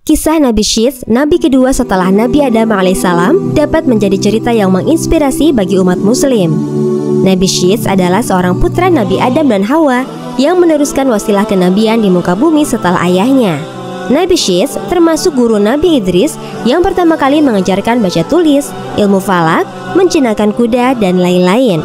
Kisah Nabi Syith, nabi kedua setelah Nabi Adam alaihissalam, dapat menjadi cerita yang menginspirasi bagi umat muslim. Nabi Syith adalah seorang putra Nabi Adam dan Hawa yang meneruskan wasilah kenabian di muka bumi setelah ayahnya. Nabi Syith termasuk guru Nabi Idris yang pertama kali mengajarkan baca tulis, ilmu falak, menjinakkan kuda, dan lain-lain.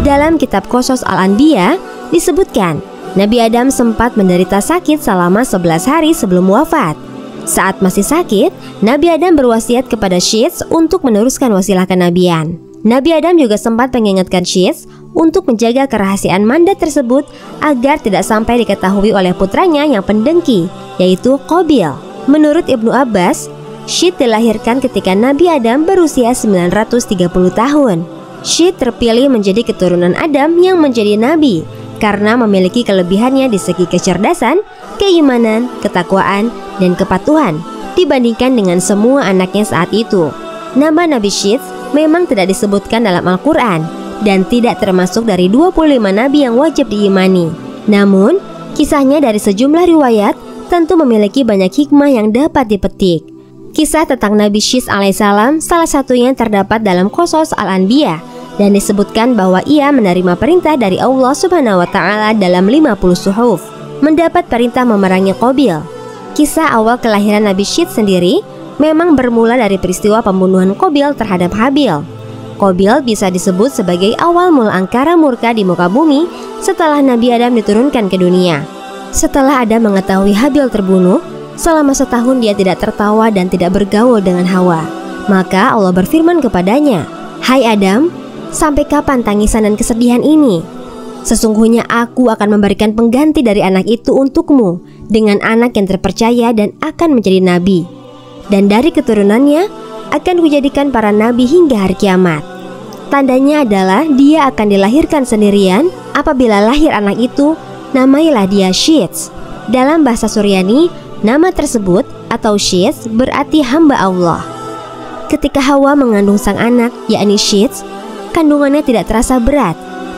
Dalam kitab Qasas Al-Anbiya disebutkan, Nabi Adam sempat menderita sakit selama 11 hari sebelum wafat. Saat masih sakit, Nabi Adam berwasiat kepada Syith untuk meneruskan wasilah kenabian. Nabi Adam juga sempat mengingatkan Syith untuk menjaga kerahasiaan mandat tersebut agar tidak sampai diketahui oleh putranya yang pendengki, yaitu Qabil. Menurut Ibnu Abbas, Syith dilahirkan ketika Nabi Adam berusia 930 tahun. Syith terpilih menjadi keturunan Adam yang menjadi nabi karena memiliki kelebihannya di segi kecerdasan, keimanan, ketakwaan, dan kepatuhan dibandingkan dengan semua anaknya saat itu. Nama Nabi Syith memang tidak disebutkan dalam Al-Quran dan tidak termasuk dari 25 nabi yang wajib diimani. Namun, kisahnya dari sejumlah riwayat tentu memiliki banyak hikmah yang dapat dipetik. Kisah tentang Nabi Syith alaihissalam salah satunya terdapat dalam Qasas Al-Anbiya dan disebutkan bahwa ia menerima perintah dari Allah Subhanahu wa Ta'ala dalam 50 suhuf, mendapat perintah memerangi Qabil. Kisah awal kelahiran Nabi Syith sendiri memang bermula dari peristiwa pembunuhan Qabil terhadap Habil. Qabil bisa disebut sebagai awal mula angkara murka di muka bumi setelah Nabi Adam diturunkan ke dunia. Setelah Adam mengetahui Habil terbunuh, selama setahun dia tidak tertawa dan tidak bergaul dengan Hawa. Maka Allah berfirman kepadanya, "Hai Adam, sampai kapan tangisan dan kesedihan ini? Sesungguhnya aku akan memberikan pengganti dari anak itu untukmu dengan anak yang terpercaya dan akan menjadi nabi. Dan dari keturunannya akan kujadikan para nabi hingga hari kiamat. Tandanya adalah dia akan dilahirkan sendirian. Apabila lahir anak itu, namailah dia Syith." Dalam bahasa Suryani, nama tersebut atau Syith berarti hamba Allah. Ketika Hawa mengandung sang anak, yakni Syith, kandungannya tidak terasa berat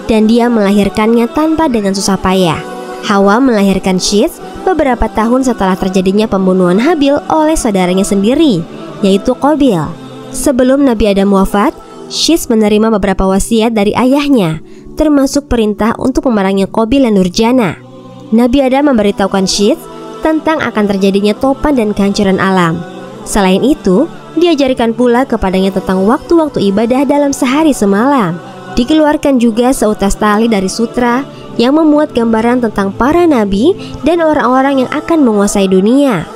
dan dia melahirkannya tanpa dengan susah payah. Hawa melahirkan Syith beberapa tahun setelah terjadinya pembunuhan Habil oleh saudaranya sendiri, yaitu Qabil. Sebelum Nabi Adam wafat, Syith menerima beberapa wasiat dari ayahnya, termasuk perintah untuk memerangi Qabil dan Nurjana. Nabi Adam memberitahukan Syith tentang akan terjadinya topan dan kehancuran alam. Selain itu, diajarkan pula kepadanya tentang waktu-waktu ibadah dalam sehari semalam. Dikeluarkan juga seutas tali dari sutra yang memuat gambaran tentang para nabi dan orang-orang yang akan menguasai dunia.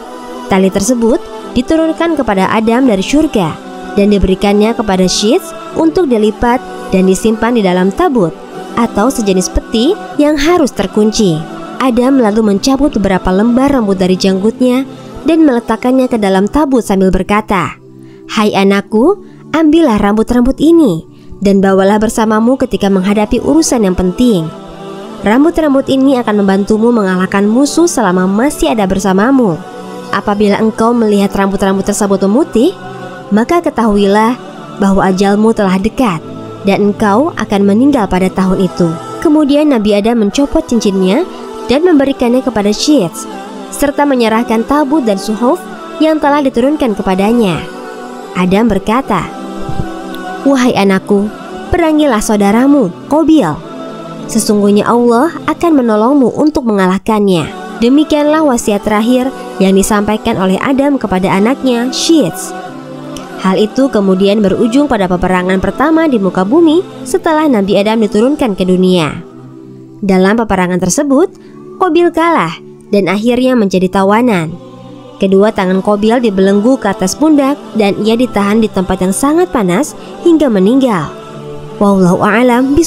Tali tersebut diturunkan kepada Adam dari surga dan diberikannya kepada Syith untuk dilipat dan disimpan di dalam tabut atau sejenis peti yang harus terkunci. Adam lalu mencabut beberapa lembar rambut dari janggutnya dan meletakkannya ke dalam tabut sambil berkata, "Hai anakku, ambillah rambut-rambut ini dan bawalah bersamamu ketika menghadapi urusan yang penting. Rambut-rambut ini akan membantumu mengalahkan musuh selama masih ada bersamamu. Apabila engkau melihat rambut-rambut tersebut memutih, maka ketahuilah bahwa ajalmu telah dekat dan engkau akan meninggal pada tahun itu." Kemudian Nabi Adam mencopot cincinnya dan memberikannya kepada Syith, serta menyerahkan tabut dan suhuf yang telah diturunkan kepadanya. Adam berkata, "Wahai anakku, perangilah saudaramu, Qabil. Sesungguhnya Allah akan menolongmu untuk mengalahkannya." Demikianlah wasiat terakhir yang disampaikan oleh Adam kepada anaknya, Syith. Hal itu kemudian berujung pada peperangan pertama di muka bumi setelah Nabi Adam diturunkan ke dunia. Dalam peperangan tersebut, Qabil kalah dan akhirnya menjadi tawanan. Kedua tangan Qabil dibelenggu ke atas pundak dan ia ditahan di tempat yang sangat panas hingga meninggal. Wallahu a'lam.